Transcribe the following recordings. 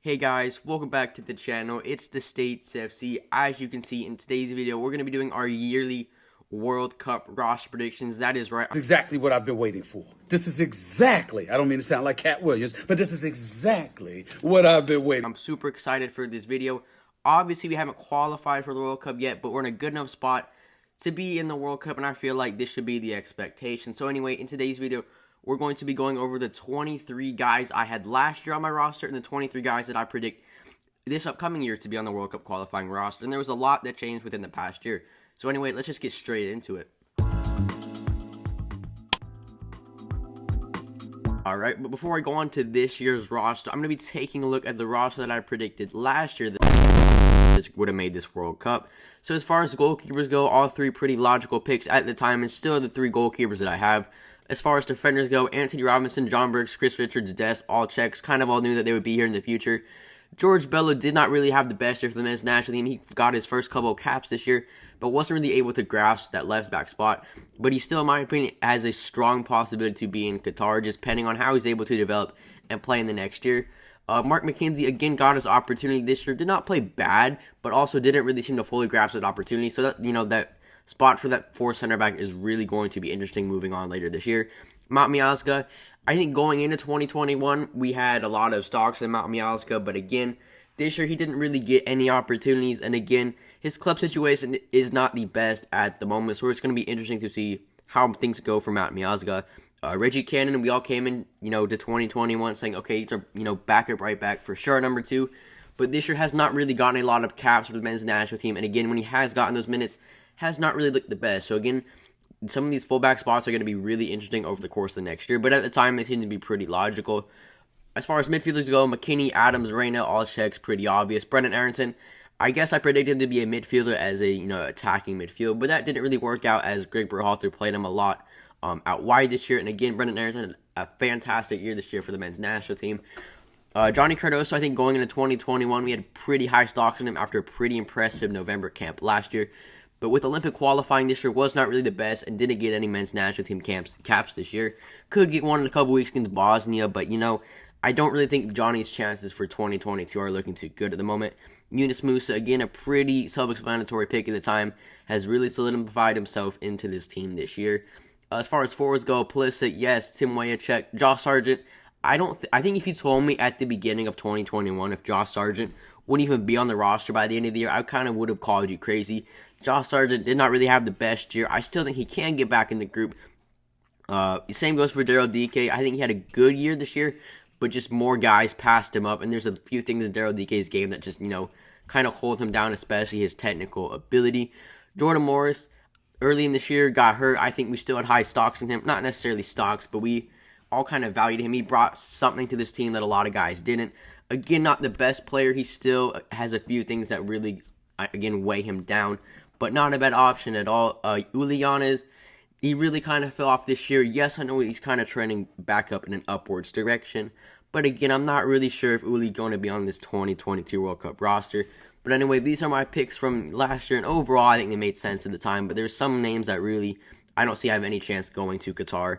Hey guys, welcome back to the channel. It's the States FC. As you can see in today's video, we're going to be doing our yearly World Cup roster predictions. That is right. It's exactly what I've been waiting for. This is exactly, I don't mean to sound like Cat Williams, but this is exactly what I've been waiting. I'm super excited for this video. Obviously, we haven't qualified for the World Cup yet, but we're in a good enough spot to be in the World Cup, and I feel like this should be the expectation. So anyway, in today's video, we're going to be going over the 23 guys I had last year on my roster and the 23 guys that I predict this upcoming year to be on the World Cup qualifying roster. And there was a lot that changed within the past year. So anyway, let's just get straight into it. Alright, but before I go on to this year's roster, I'm going to be taking a look at the roster that I predicted last year that would have made this World Cup. So as far as goalkeepers go, all three pretty logical picks at the time, and still the three goalkeepers that I have. As far as defenders go, Anthony Robinson, John Brooks, Chris Richards, Dest, all checks. Kind of all knew that they would be here in the future. George Bello did not really have the best year for the men's national team. He got his first couple of caps this year, but wasn't really able to grasp that left back spot. But he still, in my opinion, has a strong possibility to be in Qatar, just depending on how he's able to develop and play in the next year. Mark McKenzie, again, got his opportunity this year. Did not play bad, but also didn't really seem to fully grasp that opportunity. So that, that spot for that fourth center back is really going to be interesting moving on later this year. Mount Miazga, I think going into 2021, we had a lot of stocks in Mount Miazga, but again, this year he didn't really get any opportunities, and again, his club situation is not the best at the moment, so it's going to be interesting to see how things go for Mount Miazga. Reggie Cannon, we all came in, to 2021 saying, okay, he's our, backup right back for sure, number 2, but this year has not really gotten a lot of caps for the men's national team, and again, when he has gotten those minutes, has not really looked the best. So again, some of these fullback spots are going to be really interesting over the course of the next year, but at the time, they seem to be pretty logical. As far as midfielders go, McKinney, Adams, Reyna, all checks, pretty obvious. Brendan Aronson, I guess I predicted him to be a midfielder as a, attacking midfield, but that didn't really work out as Greg Berhalter played him a lot out wide this year. And again, Brendan Aronson had a fantastic year this year for the men's national team. Johnny Cardoso, I think going into 2021, we had pretty high stocks on him after a pretty impressive November camp last year. But with Olympic qualifying this year was not really the best and didn't get any men's national team caps this year. Could get one in a couple weeks against Bosnia, but I don't really think Johnny's chances for 2022 are looking too good at the moment. Yunus Musa, again, a pretty self-explanatory pick at the time, has really solidified himself into this team this year. As far as forwards go, Pulisic, yes, Tim Weah, check. Josh Sargent, I think if you told me at the beginning of 2021 if Josh Sargent wouldn't even be on the roster by the end of the year, I kind of would have called you crazy. Josh Sargent did not really have the best year. I still think he can get back in the group. Same goes for Daryl Dike. I think he had a good year this year, but just more guys passed him up, and there's a few things in Daryl Dike's game that just, kind of hold him down, especially his technical ability. Jordan Morris, early in this year, got hurt. I think we still had high stocks in him. Not necessarily stocks, but we all kind of valued him. He brought something to this team that a lot of guys didn't. Again, not the best player. He still has a few things that really, again, weigh him down, but not a bad option at all. Ulianes, he really kind of fell off this year. Yes, I know he's kind of trending back up in an upwards direction, but again, I'm not really sure if Uli's going to be on this 2022 World Cup roster. But anyway, these are my picks from last year, and overall, I think they made sense at the time, but there's some names that really, I don't see have any chance going to Qatar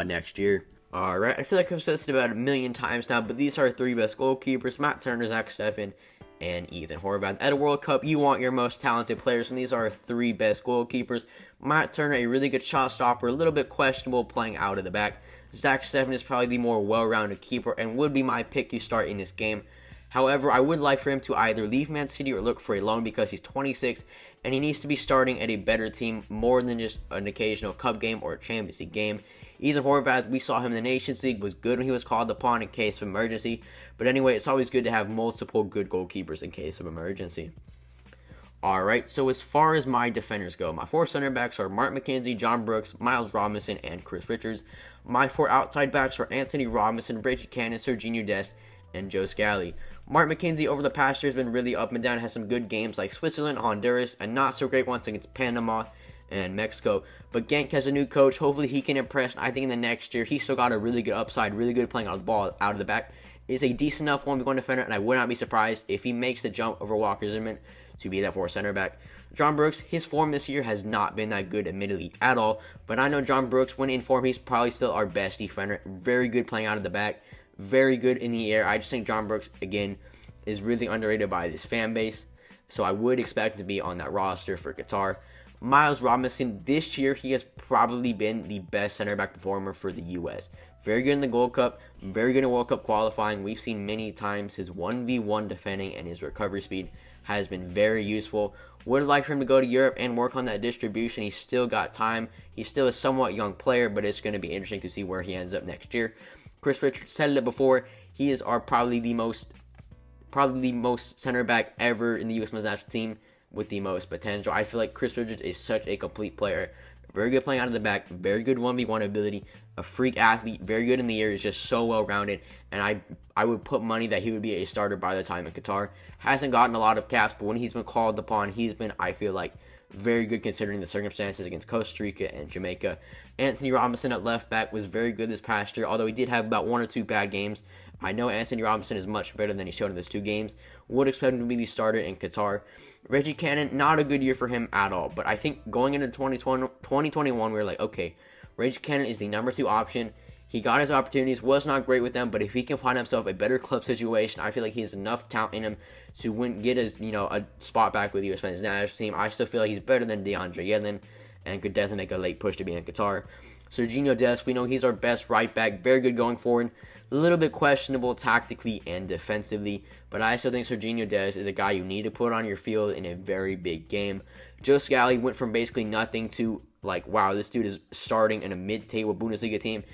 next year. Alright, I feel like I've said this about a million times now, but these are our 3 best goalkeepers: Matt Turner, Zach Steffen, and Ethan Horvath. At a World Cup, you want your most talented players, and these are our 3 best goalkeepers. Matt Turner, a really good shot stopper, a little bit questionable playing out of the back. Zach Steffen is probably the more well-rounded keeper and would be my pick to start in this game. However, I would like for him to either leave Man City or look for a loan because he's 26, and he needs to be starting at a better team more than just an occasional Cup game or a Champions League game. Ethan Horvath, we saw him in the Nations League, was good when he was called upon in case of emergency. But anyway, it's always good to have multiple good goalkeepers in case of emergency. Alright, so as far as my defenders go, my 4 center backs are Mark McKenzie, John Brooks, Miles Robinson, and Chris Richards. My 4 outside backs are Anthony Robinson, Reggie Cannon, Serginho Dest, and Joe Scally. Mark McKenzie over the past year has been really up and down, has some good games like Switzerland, Honduras, and not so great ones against Panama and Mexico. But Genk has a new coach. Hopefully he can impress. I think in the next year, he's still got a really good upside, really good playing on the ball out of the back. Is a decent enough 1v1 defender, and I would not be surprised if he makes the jump over Walker Zimmerman to be that 4 center back. John Brooks, his form this year has not been that good, admittedly, at all. But I know John Brooks, when in form, he's probably still our best defender. Very good playing out of the back. very good in the air. I just think John Brooks, again, is really underrated by this fan base. So I would expect him to be on that roster for Qatar. Miles Robinson, this year he has probably been the best center back performer for the U.S. Very good in the Gold Cup, very good in World Cup qualifying. We've seen many times his 1v1 defending and his recovery speed has been very useful. Would like for him to go to Europe and work on that distribution. He's still got time. He's still a somewhat young player, but it's going to be interesting to see where he ends up next year. Chris Richards said it before. He is probably the most center back ever in the U.S. men's national team with the most potential. I feel like Chris Richards is such a complete player. Very good playing out of the back, very good 1v1 ability, a freak athlete, very good in the air, is just so well-rounded, and I would put money that he would be a starter by the time in Qatar. Hasn't gotten a lot of caps, but when he's been called upon, he's been, I feel like, very good considering the circumstances against Costa Rica and Jamaica. Anthony Robinson at left back was very good this past year, although he did have about 1 or 2 bad games. I know Anthony Robinson is much better than he showed in those 2 games. Would expect him to be the starter in Qatar. Reggie Cannon, not a good year for him at all. But I think going into 2021, we were like, okay, Reggie Cannon is the number 2 option. He got his opportunities, was not great with them, but if he can find himself a better club situation, I feel like he has enough talent in him to get a spot back with the U.S. men's national team. I still feel like he's better than DeAndre Yedlin and could definitely make a late push to be in Qatar. Serginho Dest, we know he's our best right back, very good going forward. A little bit questionable tactically and defensively, but I still think Serginho Dest is a guy you need to put on your field in a very big game. Joe Scally went from basically nothing to like, wow, this dude is starting in a mid-table Bundesliga team.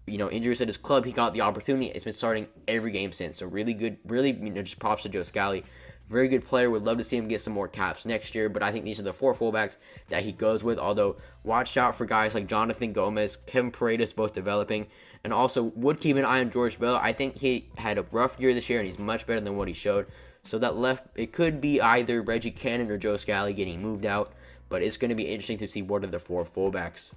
Injuries at his club, he got the opportunity. It's been starting every game since. So really good, really just props to Joe Scally. Very good player. Would love to see him get some more caps next year, but I think these are the 4 fullbacks that he goes with. Although, watch out for guys like Jonathan Gomez, Kevin Paredes, both developing. And also, would keep an eye on George Bell. I think he had a rough year this year, and he's much better than what he showed. So that left, it could be either Reggie Cannon or Joe Scally getting moved out. But it's going to be interesting to see what are the 4 fullbacks.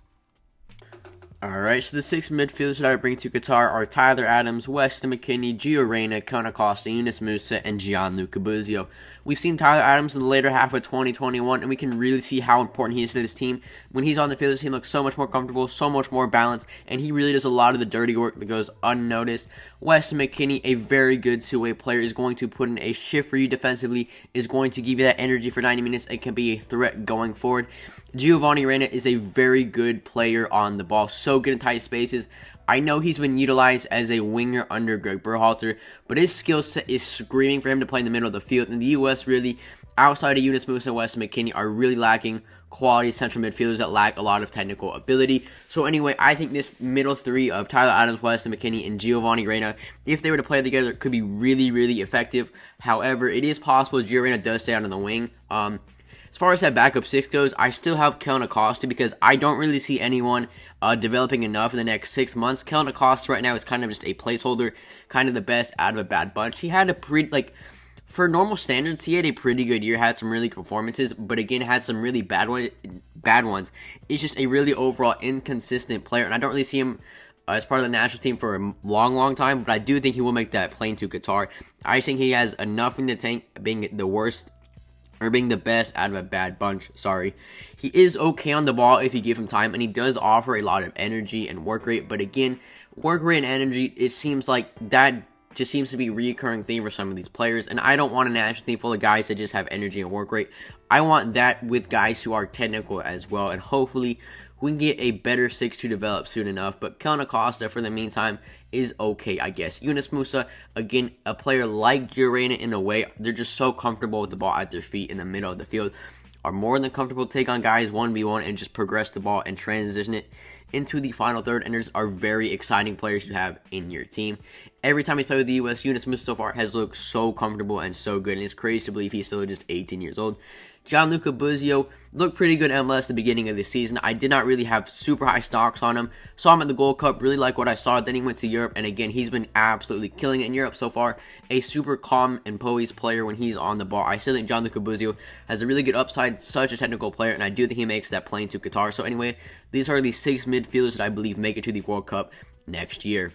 Alright, so the 6 midfielders that I bring to Qatar are Tyler Adams, Weston McKennie, Gio Reyna, Kona Costa, Yunus Musa, and Gianluca Buzio. We've seen Tyler Adams in the later half of 2021, and we can really see how important he is to this team. When he's on the field, this team looks so much more comfortable, so much more balanced, and he really does a lot of the dirty work that goes unnoticed. Weston McKennie, a very good two-way player, is going to put in a shift for you defensively, is going to give you that energy for 90 minutes, and can be a threat going forward. Giovanni Reyna is a very good player on the ball, so good in tight spaces. I know he's been utilized as a winger under Greg Berhalter, but his skill set is screaming for him to play in the middle of the field. And the U.S. really, outside of Yunus Musa and Weston McKennie, are really lacking quality central midfielders that lack a lot of technical ability. So anyway, I think this middle 3 of Tyler Adams, Weston McKennie, and Giovanni Reyna, if they were to play together, could be really, really effective. However, it is possible Gio Reyna does stay out on the wing. As far as that backup 6 goes, I still have Kellen Acosta because I don't really see anyone developing enough in the next 6 months. Kellen Acosta right now is kind of just a placeholder, kind of the best out of a bad bunch. He had for normal standards, he had a pretty good year, had some really good performances, but again, had some really bad ones. He's just a really overall inconsistent player, and I don't really see him as part of the national team for a long, long time, but I do think he will make that plane to Qatar. I think he has enough in the tank, being the best out of a bad bunch, He is okay on the ball if you give him time, and he does offer a lot of energy and work rate, but again, work rate and energy, it seems like that just seems to be a recurring theme for some of these players, and I don't want a national team full of guys that just have energy and work rate. I want that with guys who are technical as well, and hopefully we can get a better 6 to develop soon enough, but Kellen Acosta, for the meantime, is okay, I guess. Yunus Musa, again, a player like Gio Reyna in a way, they're just so comfortable with the ball at their feet in the middle of the field, are more than comfortable to take on guys 1v1 and just progress the ball and transition it into the final third, and those are very exciting players to have in your team. Every time he's played with the U.S., Yunus Musa so far has looked so comfortable and so good, and it's crazy to believe he's still just 18 years old. Gianluca Buzio looked pretty good MLS at the beginning of the season. I did not really have super high stocks on him. Saw him at the Gold Cup, really like what I saw. Then he went to Europe, and again, he's been absolutely killing it in Europe so far. A super calm and poised player when he's on the ball. I still think Gianluca Buzio has a really good upside, such a technical player, and I do think he makes that plane to Qatar. So anyway, these are the 6 midfielders that I believe make it to the World Cup next year.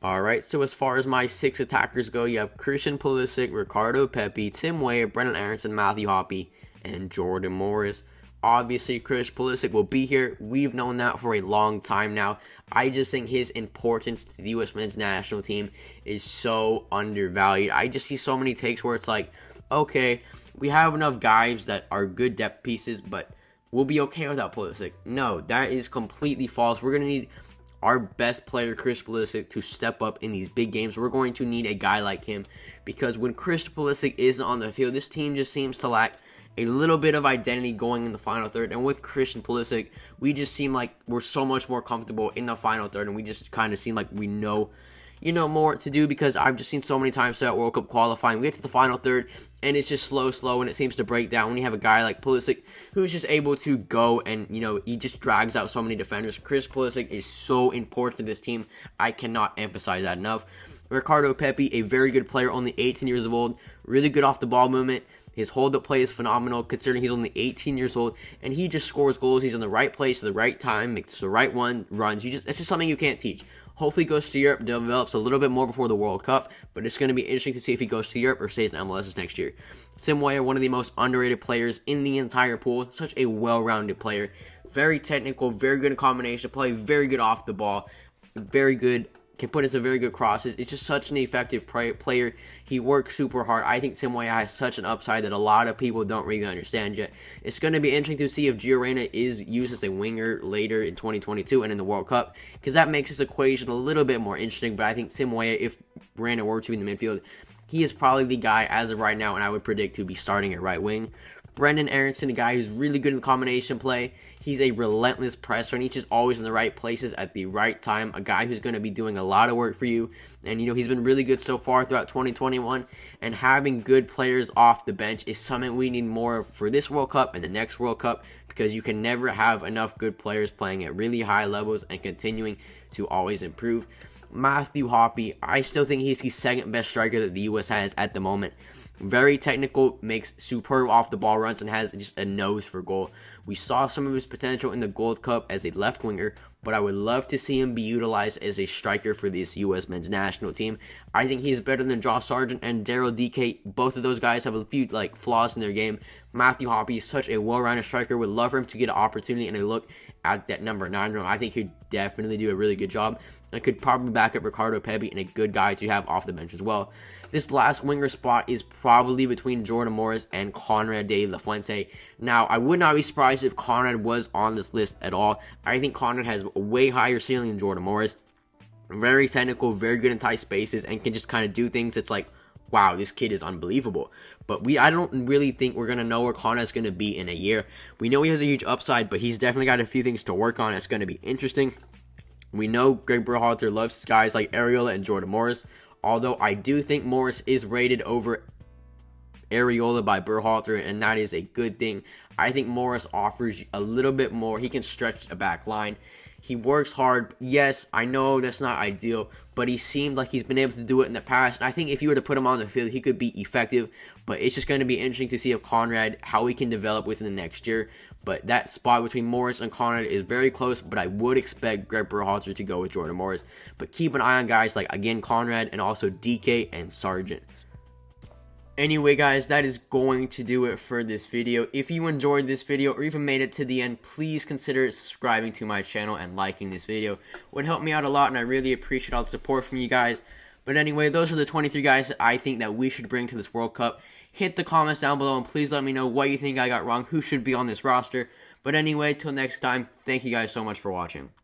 Alright, so as far as my 6 attackers go, you have Christian Pulisic, Ricardo Pepi, Tim Weah, Brennan Aronson, Matthew Hoppe, and Jordan Morris. Obviously, Chris Pulisic will be here. We've known that for a long time now. I just think his importance to the U.S. men's national team is so undervalued. I just see so many takes where it's like, okay, we have enough guys that are good depth pieces, but we'll be okay without Pulisic. No, that is completely false. We're going to need our best player, Chris Pulisic, to step up in these big games. We're going to need a guy like him, because when Chris Pulisic isn't on the field, this team just seems to lack a little bit of identity going in the final third. And with Christian Pulisic, we just seem like we're so much more comfortable in the final third, and we just kind of seem like we know, more to do, because I've just seen so many times throughout World Cup qualifying, we get to the final third, and it's just slow, and it seems to break down when you have a guy like Pulisic who's just able to go and, he just drags out so many defenders. Chris Pulisic is so important to this team. I cannot emphasize that enough. Ricardo Pepi, a very good player, only 18 years old, really good off the ball movement. His hold-up play is phenomenal, considering he's only 18 years old, and he just scores goals. He's in the right place at the right time, makes the right runs. It's just something you can't teach. Hopefully he goes to Europe, develops a little bit more before the World Cup, but it's going to be interesting to see if he goes to Europe or stays in MLS next year. Simwaya, one of the most underrated players in the entire pool, such a well-rounded player. Very technical, very good in combination play, very good off the ball, very good, can put in some very good crosses. It's just such an effective player. He works super hard. I think Simwaya has such an upside that a lot of people don't really understand yet. It's going to be interesting to see if Gio Reyna is used as a winger later in 2022 and in the World Cup, because that makes this equation a little bit more interesting. But I think Simwaya, if Reyna were to be in the midfield, he is probably the guy as of right now, and I would predict to be starting at right wing. Brendan Aronson, a guy who's really good in combination play. He's a relentless presser, and he's just always in the right places at the right time. A guy who's going to be doing a lot of work for you. And, he's been really good so far throughout 2021. And having good players off the bench is something we need more of for this World Cup and the next World Cup, because you can never have enough good players playing at really high levels and continuing to always improve. Matthew Hoppe, I still think he's the second best striker that the U.S. has at the moment. Very technical, makes superb off-the-ball runs, and has just a nose for goal. We saw some of his potential in the Gold Cup as a left winger, but I would love to see him be utilized as a striker for this U.S. men's national team. I think he's better than Josh Sargent and Daryl Dike. Both of those guys have a few flaws in their game. Matthew Hoppe is such a well-rounded striker. Would love for him to get an opportunity and a look at that number 9 role. I think he'd definitely do a really good job, and could probably back up Ricardo Pepi, and a good guy to have off the bench as well. This last winger spot is probably between Jordan Morris and Conrad de la Fuente. Now, I would not be surprised if Conrad was on this list at all. I think Conrad has a way higher ceiling than Jordan Morris. Very technical, very good in tight spaces, and can just kind of do things that's like, wow, this kid is unbelievable. But I don't really think we're going to know where Conrad's going to be in a year. We know he has a huge upside, but he's definitely got a few things to work on. It's going to be interesting. We know Greg Berhalter loves guys like Areola and Jordan Morris, although I do think Morris is rated over Areola by Berhalter, and that is a good thing. I think Morris offers a little bit more. He can stretch a back line. He works hard. Yes, I know that's not ideal, but he seemed like he's been able to do it in the past. And I think if you were to put him on the field, he could be effective. But it's just going to be interesting to see if Conrad, how he can develop within the next year. But that spot between Morris and Conrad is very close, but I would expect Greg Berhalter to go with Jordan Morris. But keep an eye on guys like, again, Conrad, and also DK and Sargent. Anyway, guys, that is going to do it for this video. If you enjoyed this video or even made it to the end, please consider subscribing to my channel and liking this video. It would help me out a lot, and I really appreciate all the support from you guys. But anyway, those are the 23 guys that I think that we should bring to this World Cup. Hit the comments down below, and please let me know what you think I got wrong, who should be on this roster. But anyway, till next time, thank you guys so much for watching.